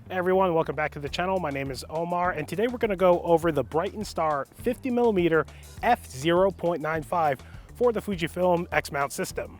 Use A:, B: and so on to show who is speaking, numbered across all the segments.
A: Hey everyone, welcome back to the channel. My name is Omar, and today we're going to go over the Brightin 50mm F0.95 for the Fujifilm X-mount system.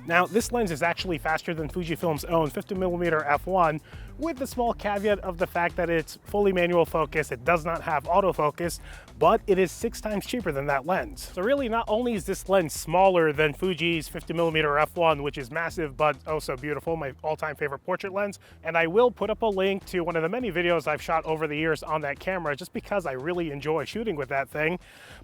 A: Now, this lens is actually faster than Fujifilm's own 50mm F1, with the small caveat of the fact that it's fully manual focus. It does not have autofocus, but it is 6 times cheaper than that lens. So really, not only is this lens smaller than Fuji's 50mm F1, which is massive but oh so beautiful, my all-time favorite portrait lens, and I will put up a link to one of the many videos I've shot over the years on that camera just because I really enjoy shooting with that thing.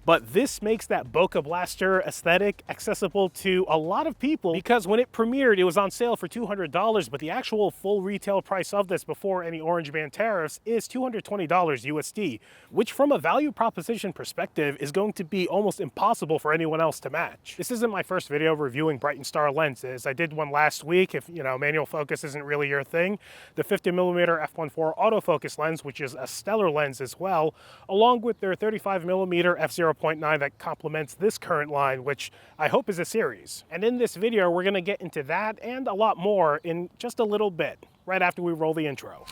A: But this makes that bokeh blaster aesthetic accessible to a lot of people, because when it premiered, it was on sale for $200, but the actual full retail price of this before any orange band tariffs is $220 USD, which from a value proposition perspective is going to be almost impossible for anyone else to match. This isn't my first video reviewing Brightin lenses. I did one last week. If manual focus isn't really your thing, the 50mm f1.4 autofocus lens, which is a stellar lens as well, along with their 35mm f0.9 that complements this current line, which I hope is a series. And in this video, we're going to get into that and a lot more in just a little bit, right after we roll the intro.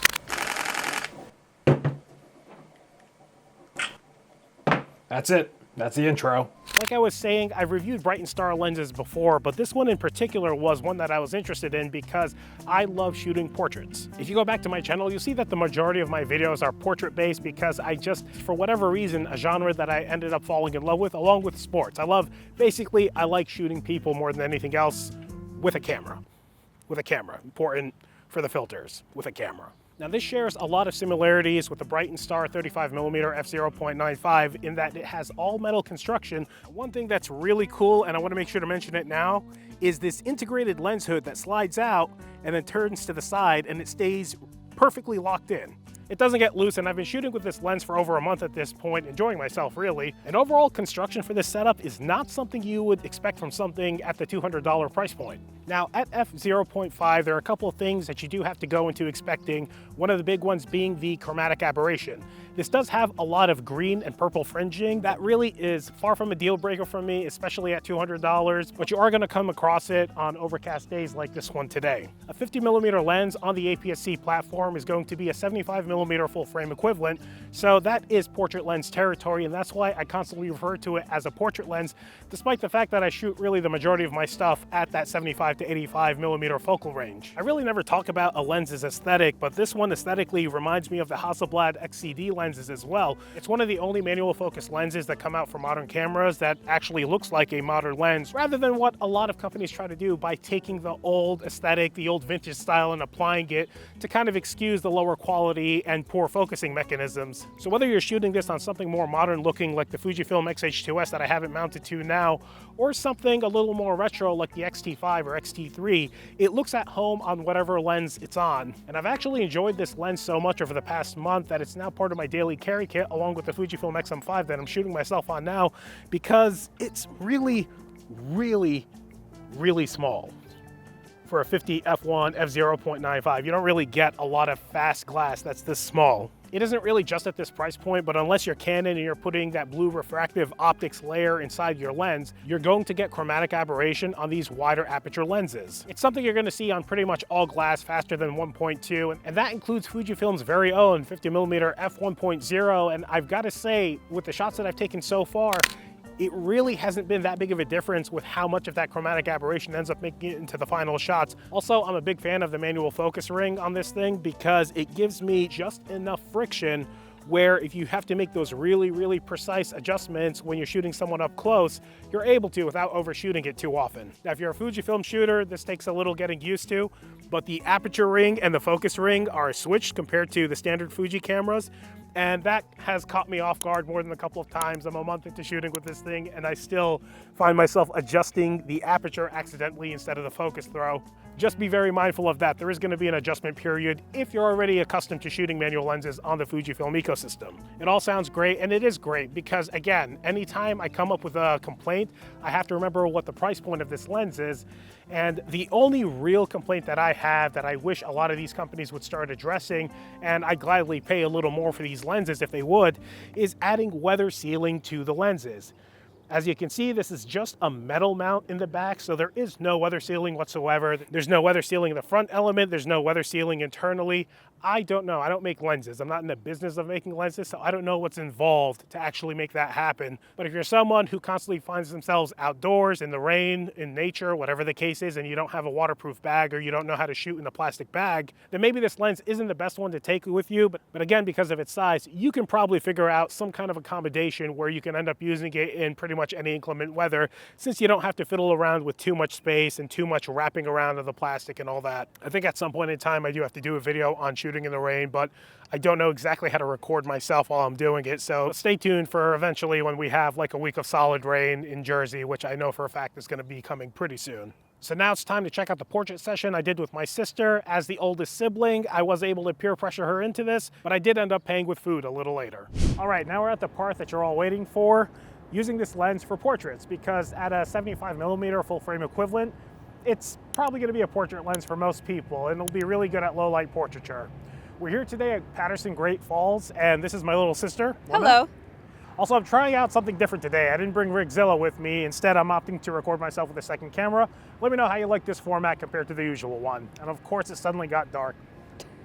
A: That's it. That's the intro. Like I was saying, I've reviewed Brightin lenses before, but this one in particular was one that I was interested in because I love shooting portraits. If you go back to my channel, you'll see that the majority of my videos are portrait-based because I just, for whatever reason, a genre that I ended up falling in love with, along with sports. I like shooting people more than anything else with a camera. With a camera. Important for the filters. With a camera. Now, this shares a lot of similarities with the Brightin 35mm f0.95 in that it has all metal construction. One thing that's really cool, and I want to make sure to mention it now, is this integrated lens hood that slides out and then turns to the side, and it stays perfectly locked in. It doesn't get loose, and I've been shooting with this lens for over a month at this point, enjoying myself really. And overall construction for this setup is not something you would expect from something at the $200 price point. Now, at f0.5, there are a couple of things that you do have to go into expecting, one of the big ones being the chromatic aberration. This does have a lot of green and purple fringing. That really is far from a deal breaker for me, especially at $200, but you are going to come across it on overcast days like this one today. A 50mm lens on the APS-C platform is going to be a 75mm full frame equivalent, so that is portrait lens territory, and that's why I constantly refer to it as a portrait lens, despite the fact that I shoot really the majority of my stuff at that 75 to 85mm focal range. I really never talk about a lens's aesthetic, but this one aesthetically reminds me of the Hasselblad XCD lenses as well. It's one of the only manual focus lenses that come out for modern cameras that actually looks like a modern lens, rather than what a lot of companies try to do by taking the old aesthetic, the old vintage style, and applying it to kind of excuse the lower quality and poor focusing mechanisms. So whether you're shooting this on something more modern looking like the Fujifilm X-H2S that I haven't mounted to now, or something a little more retro like the X-T5 or X-T3, it looks at home on whatever lens it's on. And I've actually enjoyed this lens so much over the past month that it's now part of my daily carry kit along with the Fujifilm X-M5 that I'm shooting myself on now, because it's really, really, really small. For a 50 f1 f0.95, you don't really get a lot of fast glass that's this small. It isn't really just at this price point, but unless you're Canon and you're putting that blue refractive optics layer inside your lens, you're going to get chromatic aberration on these wider aperture lenses. It's something you're going to see on pretty much all glass faster than 1.2, and that includes Fujifilm's very own 50mm f1.0, and I've got to say, with the shots that I've taken so far, it really hasn't been that big of a difference with how much of that chromatic aberration ends up making it into the final shots. Also, I'm a big fan of the manual focus ring on this thing because it gives me just enough friction where if you have to make those really, really precise adjustments when you're shooting someone up close, you're able to without overshooting it too often. Now, if you're a Fujifilm shooter, this takes a little getting used to, but the aperture ring and the focus ring are switched compared to the standard Fuji cameras, and that has caught me off guard more than a couple of times. I'm a month into shooting with this thing, and I still find myself adjusting the aperture accidentally instead of the focus throw. Just be very mindful of that. There is going to be an adjustment period if you're already accustomed to shooting manual lenses on the Fujifilm ecosystem. It all sounds great, and it is great because, again, anytime I come up with a complaint, I have to remember what the price point of this lens is. And the only real complaint that I have that I wish a lot of these companies would start addressing, and I'd gladly pay a little more for these lenses if they would, is adding weather sealing to the lenses. As you can see, this is just a metal mount in the back, so there is no weather sealing whatsoever. There's no weather sealing in the front element. There's no weather sealing internally. I don't know. I don't make lenses. I'm not in the business of making lenses, so I don't know what's involved to actually make that happen. But if you're someone who constantly finds themselves outdoors, in the rain, in nature, whatever the case is, and you don't have a waterproof bag or you don't know how to shoot in a plastic bag, then maybe this lens isn't the best one to take with you. But again, because of its size, you can probably figure out some kind of accommodation where you can end up using it in pretty much any inclement weather, since you don't have to fiddle around with too much space and too much wrapping around of the plastic and all that. I think at some point in time I do have to do a video on shooting in the rain, but I don't know exactly how to record myself while I'm doing it, so stay tuned for eventually when we have like a week of solid rain in Jersey, which I know for a fact is going to be coming pretty soon. So now it's time to check out the portrait session I did with my sister. As the oldest sibling, I was able to peer pressure her into this, but I did end up paying with food a little later. All right, now we're at the part that you're all waiting for, using this lens for portraits, because at a 75mm full frame equivalent, it's probably going to be a portrait lens for most people, and it'll be really good at low light portraiture. We're here today at Patterson Great Falls, and this is my little sister.
B: Hello.
A: Also, I'm trying out something different today. I didn't bring Rigzilla with me. Instead, I'm opting to record myself with a second camera. Let me know how you like this format compared to the usual one. And of course, it suddenly got dark.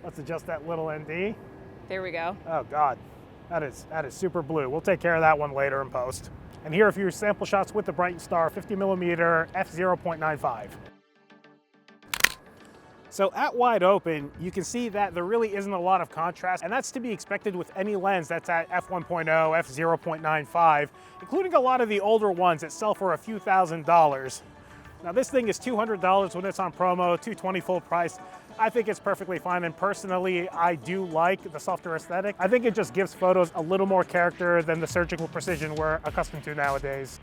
A: Let's adjust that little ND.
B: There we go.
A: Oh God, that is super blue. We'll take care of that one later in post. And here are a few sample shots with the Brightin Star 50mm F0.95. So at wide open, you can see that there really isn't a lot of contrast, and that's to be expected with any lens that's at f1.0, f0.95, including a lot of the older ones that sell for a few $1,000s. Now this thing is $200 when it's on promo, $220 full price. I think it's perfectly fine, and personally, I do like the softer aesthetic. I think it just gives photos a little more character than the surgical precision we're accustomed to nowadays.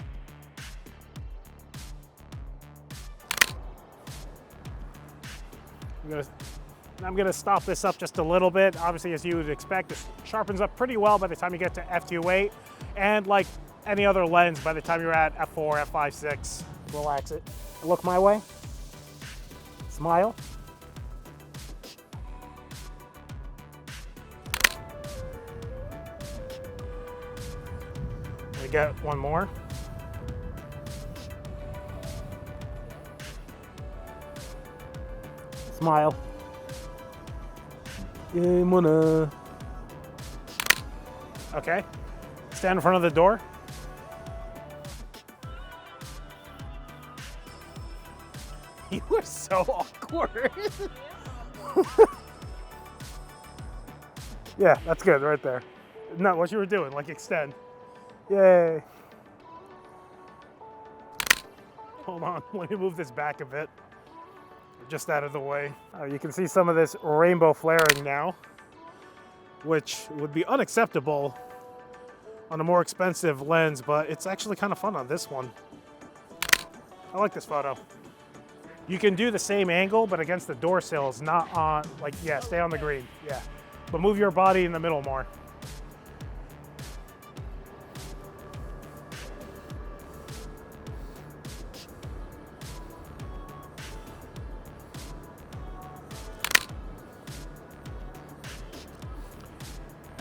A: I'm gonna stop this up just a little bit. Obviously, as you would expect, it sharpens up pretty well by the time you get to f2.8, and like any other lens, by the time you're at f4, f5, 6, relax it. Look my way. Smile. We got one more. Smile. Okay. Stand in front of the door. You were so awkward. Yeah, that's good right there. No, what you were doing, like extend. Yay. Hold on, let me move this back a bit. Just out of the way. You can see some of this rainbow flaring now, which would be unacceptable on a more expensive lens, but it's actually kind of fun on this one. I like this photo. You can do the same angle, but against the door sills, not on, like, yeah, stay on the green, yeah. But move your body in the middle more.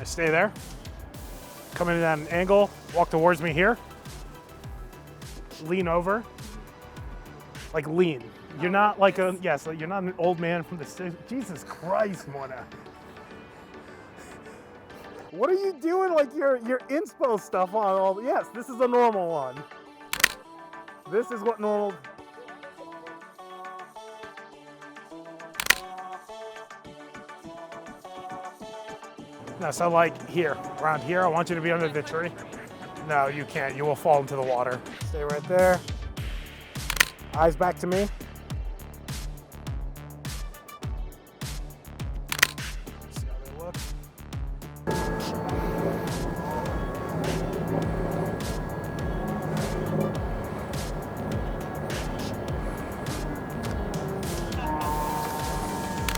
A: Stay there. Come in at an angle, walk towards me here. Lean over. Like lean. You're not like a, yes, you're not an old man from the city. Jesus Christ, Mona. What are you doing like your inspo stuff on all, yes, this is a normal one. This is what normal. No, so like here, around here, I want you to be under the tree. No, you can't. You will fall into the water. Stay right there. Eyes back to me. See how they look.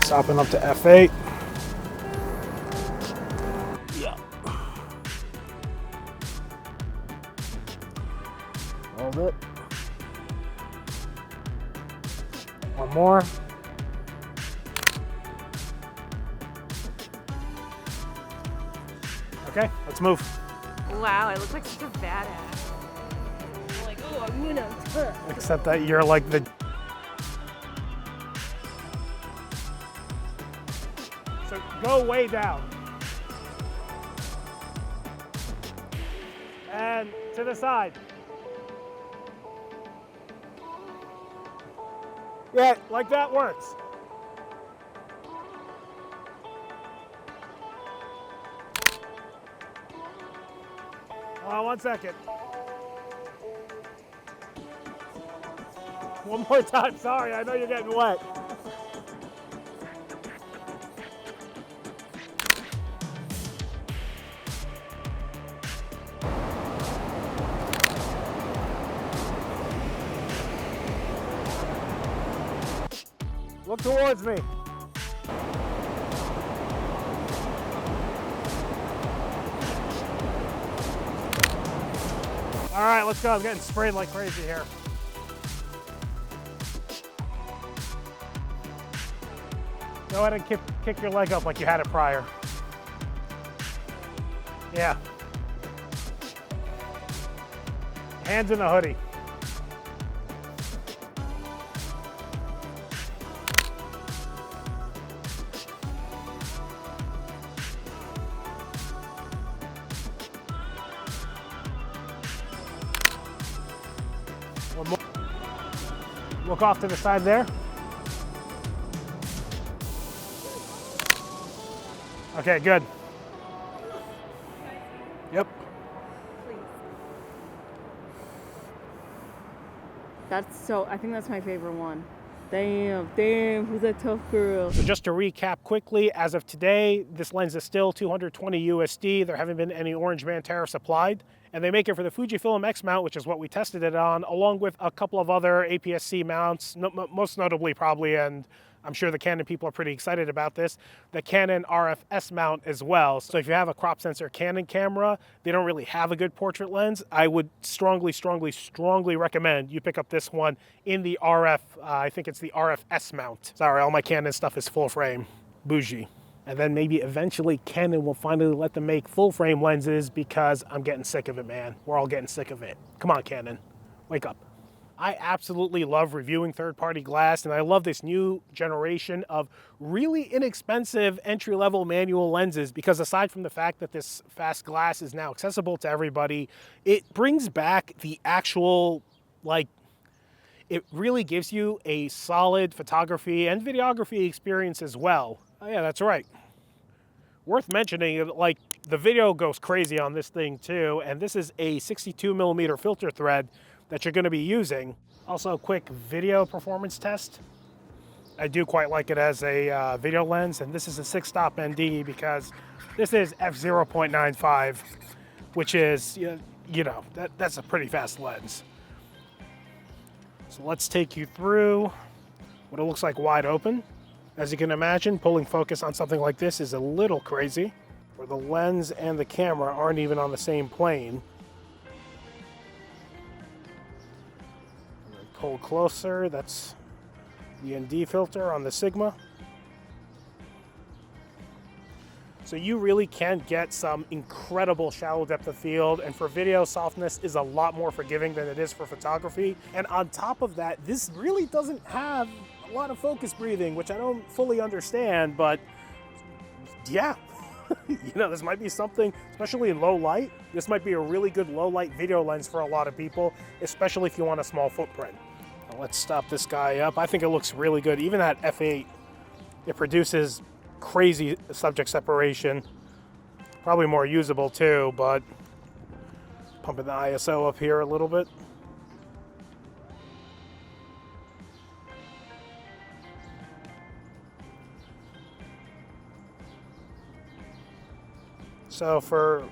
A: Stopping up to f8. Hold it. One more. Okay, let's move.
B: Wow, I look like such a badass.
A: Except that you're like the... So go way down. And to the side. Yeah, like that works. One second. One more time, sorry, I know you're getting wet. Look towards me. All right, let's go. I'm getting sprayed like crazy here. Go ahead and kick your leg up like you had it prior. Yeah. Hands in the hoodie. One more. Look off to the side there. Okay, good. Yep.
B: I think that's my favorite one. Damn, who's a tough girl?
A: So just to recap quickly, as of today, this lens is still $220 USD. There haven't been any Orange Man tariffs applied. And they make it for the Fujifilm X mount, which is what we tested it on, along with a couple of other APS-C mounts, most notably probably, and I'm sure the Canon people are pretty excited about this, the Canon RF-S mount as well. So if you have a crop sensor Canon camera, they don't really have a good portrait lens. I would strongly recommend you pick up this one in the RF, I think it's the RF-S mount. Sorry, all my Canon stuff is full frame, bougie. And then maybe eventually Canon will finally let them make full frame lenses because I'm getting sick of it, man. We're all getting sick of it. Come on, Canon, wake up. I absolutely love reviewing third-party glass, and I love this new generation of really inexpensive entry-level manual lenses because aside from the fact that this fast glass is now accessible to everybody, it brings back the actual, it really gives you a solid photography and videography experience as well. Oh yeah, that's right. Worth mentioning, the video goes crazy on this thing too, and this is a 62mm filter thread that you're going to be using. Also, a quick video performance test. I do quite like it as a video lens, and this is a 6-stop ND because this is F0.95, which is, that's a pretty fast lens. So let's take you through what it looks like wide open. As you can imagine, pulling focus on something like this is a little crazy, where the lens and the camera aren't even on the same plane. Pull closer, that's the ND filter on the Sigma. So you really can get some incredible shallow depth of field, and for video, softness is a lot more forgiving than it is for photography. And on top of that, this really doesn't have a lot of focus breathing, which I don't fully understand, but yeah. This might be something, especially in low light, this might be a really good low light video lens for a lot of people, especially if you want a small footprint. Now let's stop this guy up. I think it looks really good. Even at f8, it produces crazy subject separation. Probably more usable too, but pumping the ISO up here a little bit. So for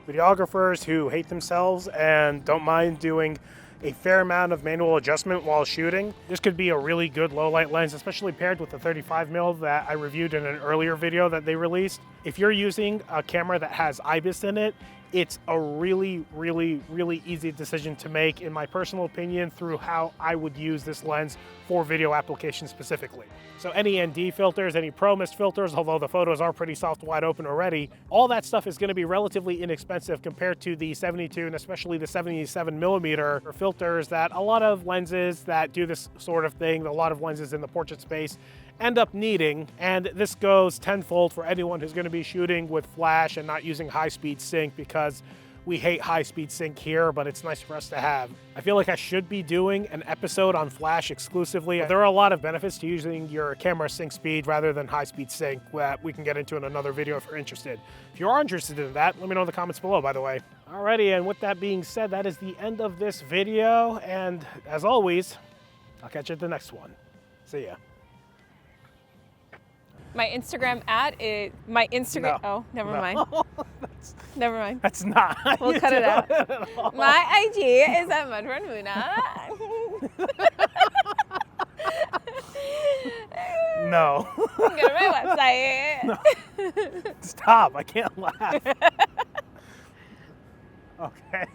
A: videographers who hate themselves and don't mind doing a fair amount of manual adjustment while shooting, this could be a really good low light lens, especially paired with the 35mm that I reviewed in an earlier video that they released. If you're using a camera that has IBIS in it, it's a really, really, really easy decision to make, in my personal opinion, through how I would use this lens for video applications specifically. So any ND filters, any Pro Mist filters, although the photos are pretty soft wide open already, all that stuff is going to be relatively inexpensive compared to the 72 and especially the 77mm filters that a lot of lenses that do this sort of thing, a lot of lenses in the portrait space end up needing. And this goes tenfold for anyone who's going to be shooting with flash and not using high-speed sync, because we hate high-speed sync here, but it's nice for us to have. I feel like I should be doing an episode on flash exclusively. There are a lot of benefits to using your camera sync speed rather than high-speed sync that we can get into in another video if you're interested. If you are interested in that, let me know in the comments below, by the way. Alrighty, and with that being said, that is the end of this video, and as always, I'll catch you at the next one. See ya.
C: My Instagram is my Instagram.
A: No.
C: Oh, never mind. Never mind.
A: That's not.
C: We'll cut it out. My IG is at Mudrun Muna.
A: No.
C: Go to my website.
A: No. Stop. I can't laugh. Okay.